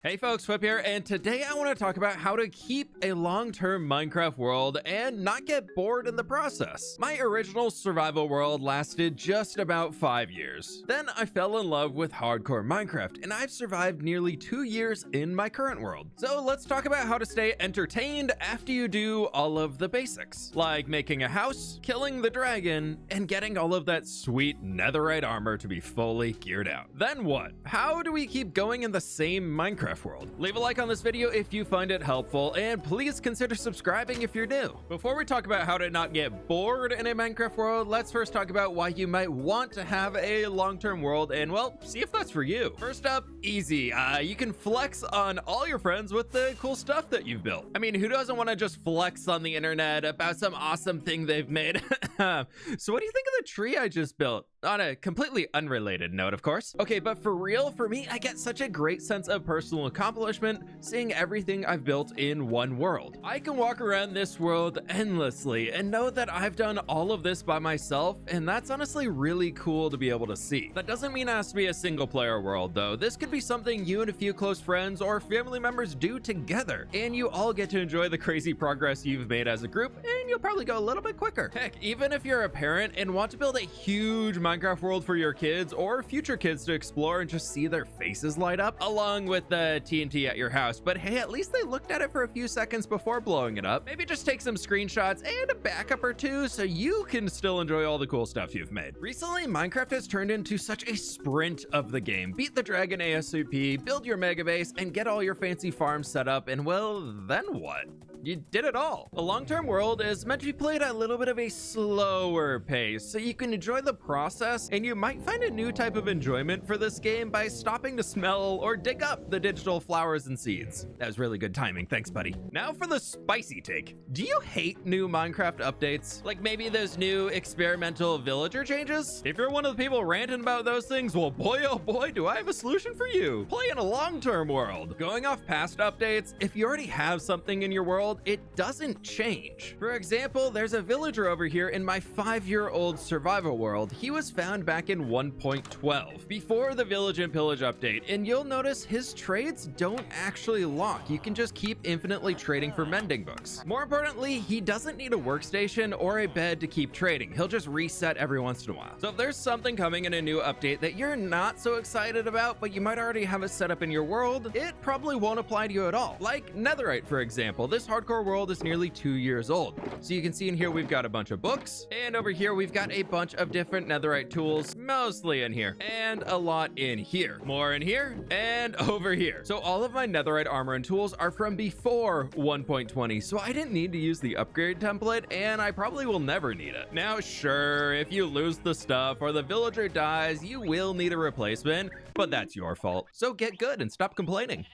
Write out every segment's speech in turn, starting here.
Hey folks, fWhip here, and today I want to talk about how to keep a long-term Minecraft world and not get bored in the process. My original survival world lasted just about 5 years. Then I fell in love with hardcore Minecraft, and I've survived nearly 2 years in my current world. So let's talk about how to stay entertained after you do all of the basics, like making a house, killing the dragon, and getting all of that sweet netherite armor to be fully geared out. Then what? How do we keep going in the same Minecraft world? Leave a like on this video if you find it helpful, and please consider subscribing if you're new. Before we talk about how to not get bored in a Minecraft world, let's first talk about why you might want to have a long-term world and, well, see if that's for you. First up, easy. You can flex on all your friends with the cool stuff that you've built. I mean, who doesn't want to just flex on the internet about some awesome thing they've made? So what do you think of the tree I just built? On a completely unrelated note, of course. Okay, but for real, for me, I get such a great sense of personal accomplishment seeing everything I've built in one world. I can walk around this world endlessly and know that I've done all of this by myself, and that's honestly really cool to be able to see. That doesn't mean it has to be a single player world, though. This could be something you and a few close friends or family members do together, and you all get to enjoy the crazy progress you've made as a group, and you'll probably go a little bit quicker. Heck, even if you're a parent and want to build a huge Minecraft world for your kids or future kids to explore and just see their faces light up, along with the TNT at your house, but hey, at least they looked at it for a few seconds before blowing it up. Maybe just take some screenshots and a backup or two so you can still enjoy all the cool stuff you've made. Recently, Minecraft has turned into such a sprint of the game. Beat the dragon ASAP, build your mega base, and get all your fancy farms set up, and well, then what? You did it all. A long-term world is meant to be played at a little bit of a slower pace, so you can enjoy the process, and you might find a new type of enjoyment for this game by stopping to smell or dig up the digital flowers and seeds. That was really good timing, thanks buddy. Now for the spicy take. Do you hate new Minecraft updates? Like maybe those new experimental villager changes? If you're one of the people ranting about those things, well boy oh boy do I have a solution for you. Play in a long-term world. Going off past updates, if you already have something in your world, it doesn't change. For example, there's a villager over here in my 5-year-old survival world. He was found back in 1.12 before the village and pillage update, and you'll notice his trades don't actually lock. You can just keep infinitely trading for mending books. More importantly, he doesn't need a workstation or a bed to keep trading. He'll just reset every once in a while. So if there's something coming in a new update that you're not so excited about, but you might already have it set up in your world, it probably won't apply to you at all. Like netherite, for example. This hardcore world is nearly 2 years old. So you can see in here we've got a bunch of books, and over here we've got a bunch of different netherite tools, mostly in here, and a lot in here, more in here, and over here. So all of my netherite armor and tools are from before 1.20, so I didn't need to use the upgrade template, and I probably will never need it. Now sure, if you lose the stuff or the villager dies, you will need a replacement, but that's your fault. So get good and stop complaining.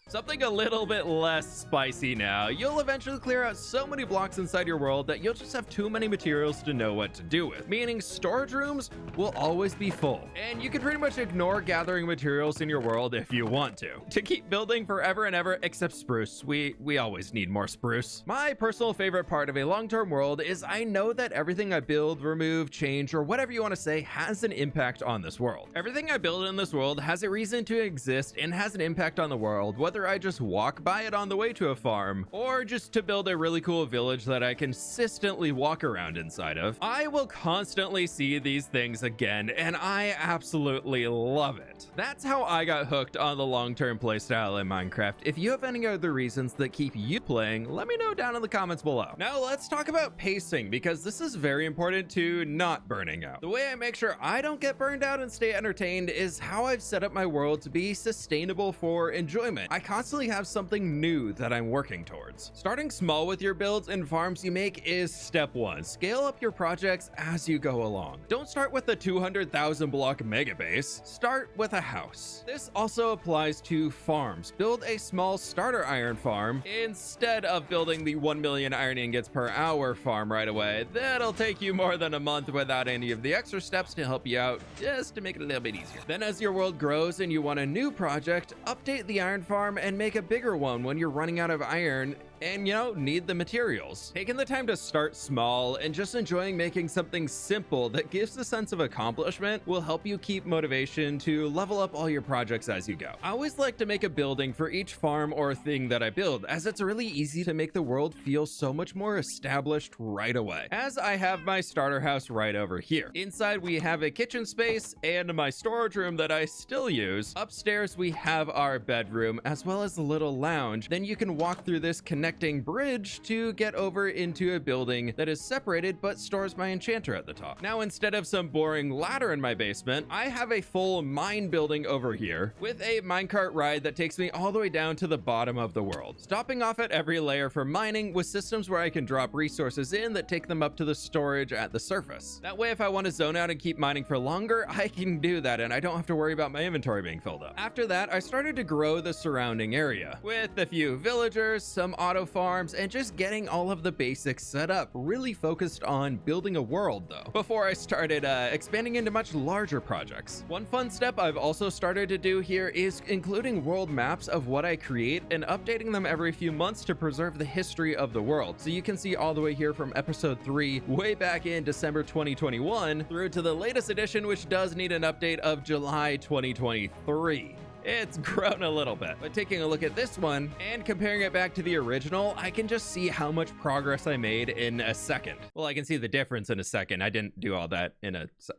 Something a little bit less spicy now. You'll eventually clear out so many blocks inside your world that you'll just have too many materials to know what to do with, meaning storage rooms will always be full. And you can pretty much ignore gathering materials in your world if you want to keep building forever and ever, except spruce. We always need more spruce. My personal favorite part of a long-term world is I know that everything I build, remove, change, or whatever you want to say has an impact on this world. Everything I build in this world has a reason to exist and has an impact on the world, whether I just walk by it on the way to a farm or just to build a really cool village that I consistently walk around inside of. I will constantly see these things again, and I absolutely love it. That's how I got hooked on the long-term playstyle in Minecraft. If you have any other reasons that keep you playing, let me know down in the comments below. Now let's talk about pacing, because this is very important to not burning out. The way I make sure I don't get burned out and stay entertained is how I've set up my world to be sustainable for enjoyment. I constantly have something new that I'm working towards. Starting small with your builds and farms you make is step one. Scale up your projects as you go along. Don't start with the 200,000 block mega base. Start with a house. This also applies to farms. Build a small starter iron farm instead of building the 1 million iron ingots per hour farm right away. That'll take you more than a month without any of the extra steps to help you out, just to make it a little bit easier. Then as your world grows and you want a new project, update the iron farm and make a bigger one when you're running out of iron and need the materials. Taking the time to start small and just enjoying making something simple that gives a sense of accomplishment will help you keep motivation to level up all your projects as you go. I always like to make a building for each farm or thing that I build, as it's really easy to make the world feel so much more established right away. As I have my starter house right over here. Inside we have a kitchen space and my storage room that I still use. Upstairs we have our bedroom as well as a little lounge. Then you can walk through this connecting bridge to get over into a building that is separated but stores my enchanter at the top. Now, instead of some boring ladder in my basement, I have a full mine building over here with a minecart ride that takes me all the way down to the bottom of the world, stopping off at every layer for mining with systems where I can drop resources in that take them up to the storage at the surface. That way, if I want to zone out and keep mining for longer, I can do that and I don't have to worry about my inventory being filled up. After that, I started to grow the surrounding area with a few villagers, some auto farms, and just getting all of the basics set up, really focused on building a world though, before I started expanding into much larger projects. One fun step I've also started to do here is including world maps of what I create and updating them every few months to preserve the history of the world. So you can see all the way here from episode 3 way back in December 2021 through to the latest edition, which does need an update of July 2023. It's grown a little bit, but taking a look at this one and comparing it back to the original, I can just see how much progress I made in a second. Well, I can see the difference in a second. I didn't do all that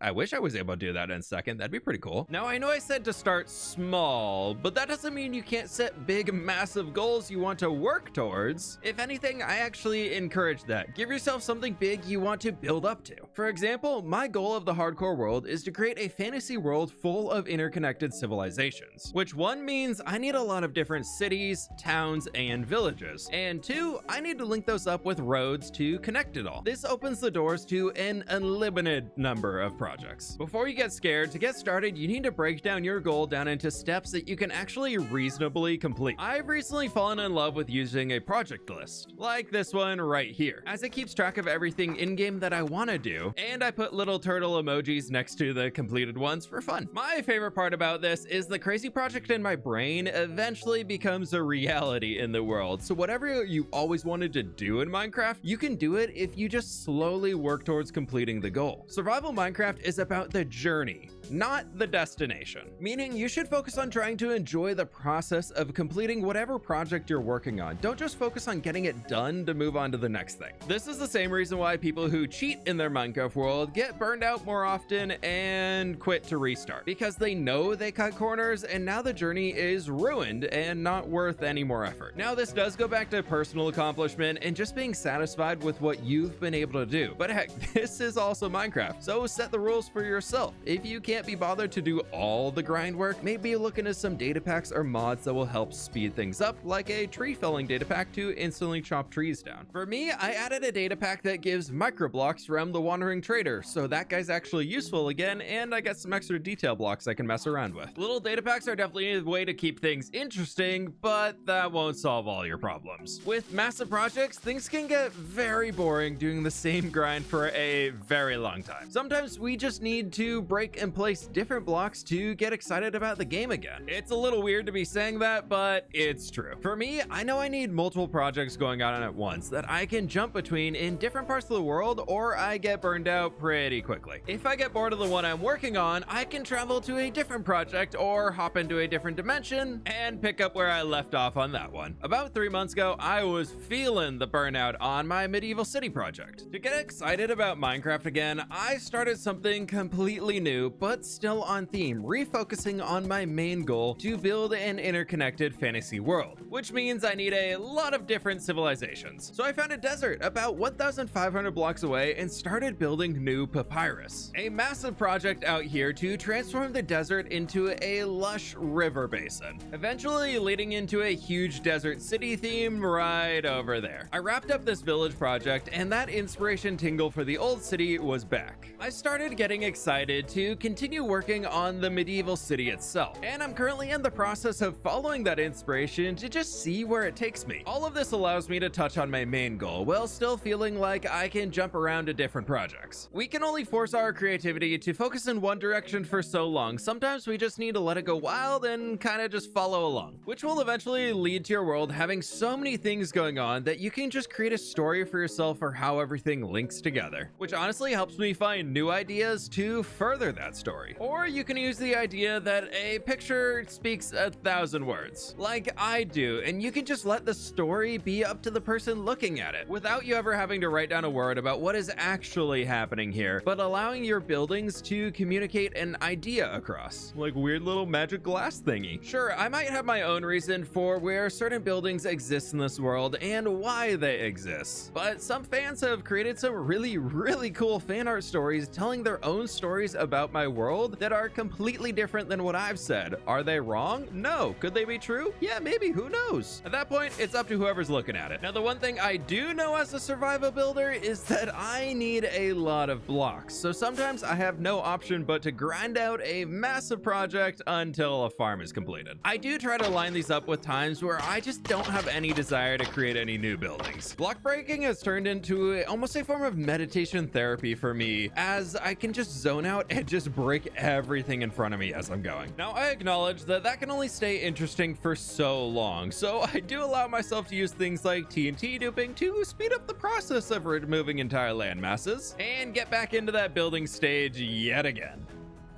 I wish I was able to do that in a second. That'd be pretty cool. Now, I know I said to start small, but that doesn't mean you can't set big, massive goals you want to work towards. If anything, I actually encourage that. Give yourself something big you want to build up to. For example, my goal of the hardcore world is to create a fantasy world full of interconnected civilizations, which one means I need a lot of different cities, towns, and villages. And two, I need to link those up with roads to connect it all. This opens the doors to an unlimited number of projects. Before you get scared, to get started, you need to break down your goal down into steps that you can actually reasonably complete. I've recently fallen in love with using a project list, like this one right here, as it keeps track of everything in-game that I want to do, and I put little turtle emojis next to the completed ones for fun. My favorite part about this is the crazy project in my brain eventually becomes a reality in the world. So whatever you always wanted to do in Minecraft, you can do it if you just slowly work towards completing the goal. Survival Minecraft is about the journey, not the destination, meaning you should focus on trying to enjoy the process of completing whatever project you're working on. Don't just focus on getting it done to move on to the next thing. This is the same reason why people who cheat in their Minecraft world get burned out more often and quit to restart, because they know they cut corners and now the journey is ruined and not worth any more effort. Now, this does go back to personal accomplishment and just being satisfied with what you've been able to do. But heck, this is also Minecraft, so set the rules for yourself. If you can't be bothered to do all the grind work, maybe look into some data packs or mods that will help speed things up, like a tree felling data pack to instantly chop trees down. For me, I added a data pack that gives micro blocks from the Wandering Trader, so that guy's actually useful again, and I got some extra detail blocks I can mess around with. Little data packs are definitely a way to keep things interesting, but that won't solve all your problems. With massive projects, things can get very boring doing the same grind for a very long time. Sometimes we just need to break and place different blocks to get excited about the game again. It's a little weird to be saying that, but it's true. For me, I know I need multiple projects going on at once that I can jump between in different parts of the world, or I get burned out pretty quickly. If I get bored of the one I'm working on, I can travel to a different project or hop into a different dimension and pick up where I left off on that one. About 3 months ago, I was feeling the burnout on my medieval city project. To get excited about Minecraft again, I started something completely new, but still on theme, refocusing on my main goal to build an interconnected fantasy world, which means I need a lot of different civilizations. So I found a desert about 1,500 blocks away and started building New Papyrus, a massive project out here to transform the desert into a lush river basin, eventually leading into a huge desert city theme right over there. I wrapped up this village project and that inspiration tingle for the old city was back. I started getting excited to continue continue working on the medieval city itself. And I'm currently in the process of following that inspiration to just see where it takes me. All of this allows me to touch on my main goal while still feeling like I can jump around to different projects. We can only force our creativity to focus in one direction for so long. Sometimes we just need to let it go wild and kind of just follow along, which will eventually lead to your world having so many things going on that you can just create a story for yourself for how everything links together, which honestly helps me find new ideas to further that story. Or you can use the idea that a picture speaks 1,000 words, like I do, and you can just let the story be up to the person looking at it without you ever having to write down a word about what is actually happening here, but allowing your buildings to communicate an idea across, like weird little magic glass thingy. Sure, I might have my own reason for where certain buildings exist in this world and why they exist, but some fans have created some really cool fan art stories telling their own stories about my world that are completely different than what I've said. Are they wrong? No. Could they be true? Yeah, maybe. Who knows? At that point, it's up to whoever's looking at it. Now, the one thing I do know as a survival builder is that I need a lot of blocks. So sometimes I have no option but to grind out a massive project until a farm is completed. I do try to line these up with times where I just don't have any desire to create any new buildings. Block breaking has turned into almost a form of meditation therapy for me, as I can just zone out and just break everything in front of me as I'm going. Now, I acknowledge that that can only stay interesting for so long, so I do allow myself to use things like TNT duping to speed up the process of removing entire land masses and get back into that building stage yet again.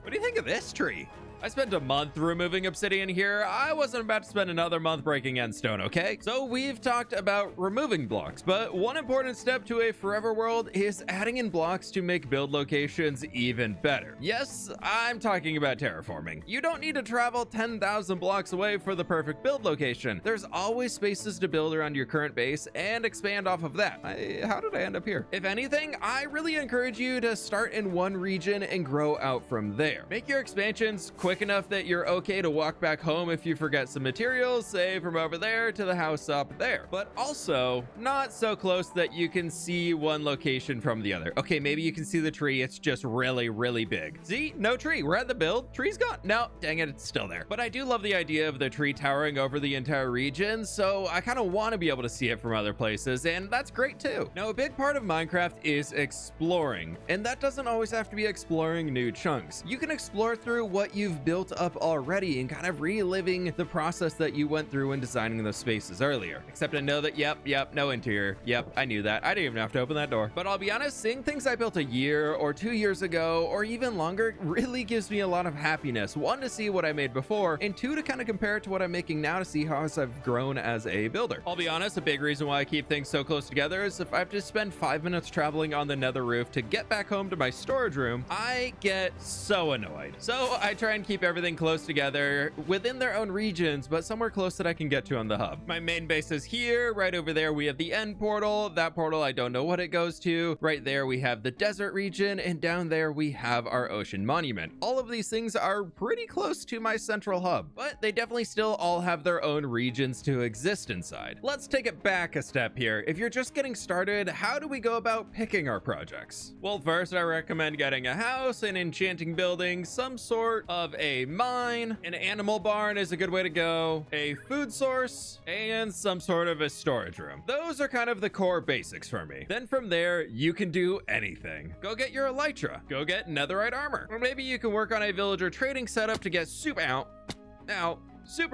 What do you think of this tree? I spent a month removing obsidian here. I wasn't about to spend another month breaking endstone, okay? So we've talked about removing blocks, but one important step to a forever world is adding in blocks to make build locations even better. Yes, I'm talking about terraforming. You don't need to travel 10,000 blocks away for the perfect build location. There's always spaces to build around your current base and expand off of that. How did I end up here? If anything, I really encourage you to start in one region and grow out from there. Make your expansions quick enough that you're okay to walk back home if you forget some materials, say from over there to the house up there, but also not so close that you can see one location from the other. Okay, maybe you can see the tree. It's just really big. See, no tree. We're at the build. Tree's gone. No, dang it, it's still there. But I do love the idea of the tree towering over the entire region, so I kind of want to be able to see it from other places, and that's great too. Now, a big part of Minecraft is exploring, and that doesn't always have to be exploring new chunks. You can explore through what you've built up already and kind of reliving the process that you went through when designing those spaces earlier. Except I know that, yep, no interior. Yep, I knew that. I didn't even have to open that door. But I'll be honest, seeing things I built a year or 2 years ago, or even longer, really gives me a lot of happiness. One, to see what I made before, and two, to kind of compare it to what I'm making now to see how I've grown as a builder. I'll be honest, a big reason why I keep things so close together is if I have to spend 5 minutes traveling on the nether roof to get back home to my storage room, I get so annoyed. So I try and keep everything close together within their own regions, but somewhere close that I can get to on the hub. My main base is here. Right over there we have the end portal. That portal, I don't know what it goes to. Right there we have the desert region, and down there we have our ocean monument. All of these things are pretty close to my central hub, but they definitely still all have their own regions to exist inside. Let's take it back a step here. If you're just getting started, how do we go about picking our projects? Well, first I recommend getting a house, an enchanting building, some sort of a mine, an animal barn is a good way to go, a food source, and some sort of a storage room. Those are kind of the core basics for me. Then from there, you can do anything. Go get your elytra, go get netherite armor, or maybe you can work on a villager trading setup to get super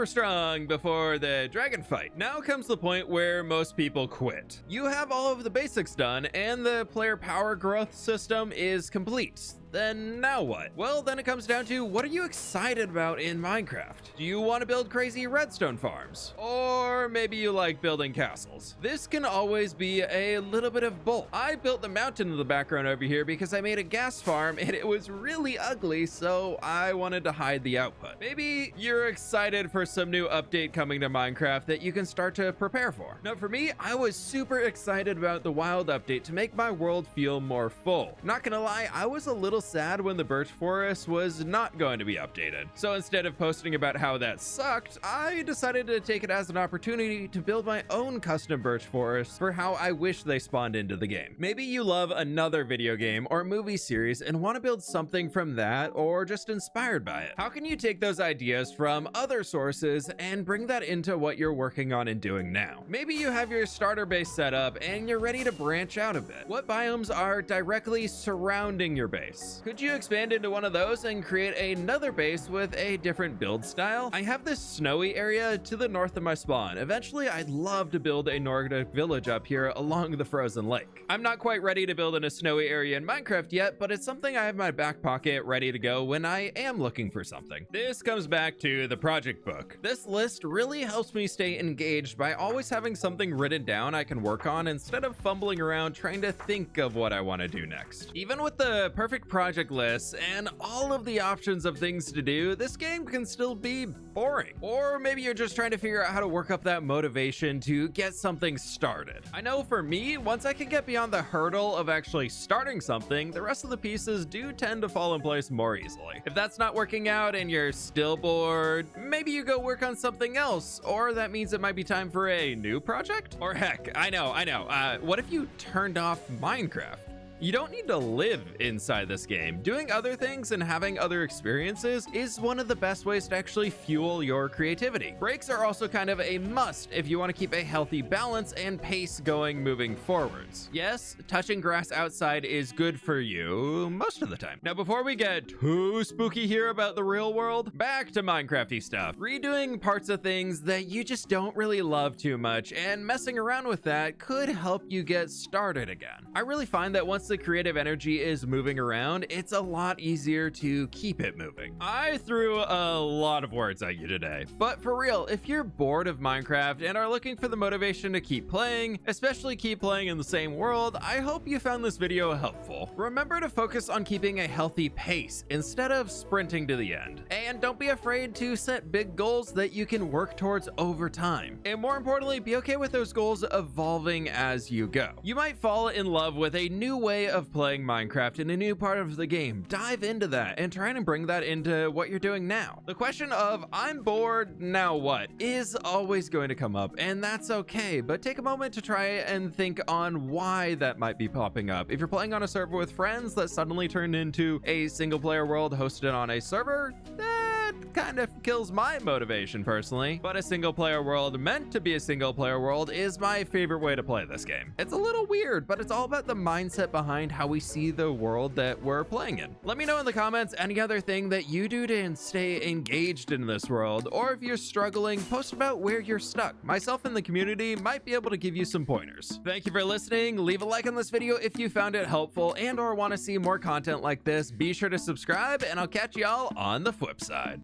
strong before the dragon fight. Now comes the point where most people quit. You have all of the basics done and the player power growth system is complete. Then now what? Well, then it comes down to, what are you excited about in Minecraft? Do you want to build crazy redstone farms? Or maybe you like building castles? This can always be a little bit of both. I built the mountain in the background over here because I made a gas farm and it was really ugly, so I wanted to hide the output. Maybe you're excited for some new update coming to Minecraft that you can start to prepare for. Now for me, I was super excited about the wild update to make my world feel more full. Not gonna lie, I was a little little sad when the birch forest was not going to be updated. So instead of posting about how that sucked, I decided to take it as an opportunity to build my own custom birch forest for how I wish they spawned into the game. Maybe you love another video game or movie series and want to build something from that, or just inspired by it. How can you take those ideas from other sources and bring that into what you're working on and doing now? Maybe you have your starter base set up and you're ready to branch out a bit. What biomes are directly surrounding your base? Could you expand into one of those and create another base with a different build style? I have this snowy area to the north of my spawn. Eventually, I'd love to build a Nordic village up here along the frozen lake. I'm not quite ready to build in a snowy area in Minecraft yet, but it's something I have in my back pocket ready to go when I am looking for something. This comes back to the project book. This list really helps me stay engaged by always having something written down I can work on instead of fumbling around trying to think of what I want to do next. Even with the perfect project list and all of the options of things to do, this game can still be boring. Or maybe you're just trying to figure out how to work up that motivation to get something started. I know for me, once I can get beyond the hurdle of actually starting something, the rest of the pieces do tend to fall in place more easily. If that's not working out and you're still bored, maybe you go work on something else, or that means it might be time for a new project? Or heck, I know, what if you turned off Minecraft? You don't need to live inside this game. Doing other things and having other experiences is one of the best ways to actually fuel your creativity. Breaks are also kind of a must if you want to keep a healthy balance and pace going moving forwards. Yes, touching grass outside is good for you most of the time. Now, before we get too spooky here about the real world, back to Minecrafty stuff. Redoing parts of things that you just don't really love too much and messing around with that could help you get started again. I really find that once the creative energy is moving around, it's a lot easier to keep it moving. I threw a lot of words at you today, but for real, if you're bored of Minecraft and are looking for the motivation to keep playing, especially keep playing in the same world, I hope you found this video helpful. Remember to focus on keeping a healthy pace instead of sprinting to the end. And don't be afraid to set big goals that you can work towards over time. And more importantly, be okay with those goals evolving as you go. You might fall in love with a new way of playing Minecraft in a new part of the game. Dive into that and try and bring that into what you're doing now. The question of I'm bored, now what, is always going to come up, and that's okay, but take a moment to try and think on why that might be popping up. If you're playing on a server with friends that suddenly turned into a single player world hosted on a server, that kind of kills my motivation personally, but a single player world meant to be a single player world is my favorite way to play this game. It's a little weird, but it's all about the mindset behind how we see the world that we're playing in. Let me know in the comments any other thing that you do to stay engaged in this world, or if you're struggling, post about where you're stuck. Myself in the community might be able to give you some pointers. Thank you for listening. Leave a like on this video if you found it helpful and or want to see more content like this. Be sure to subscribe, and I'll catch y'all on the flip side.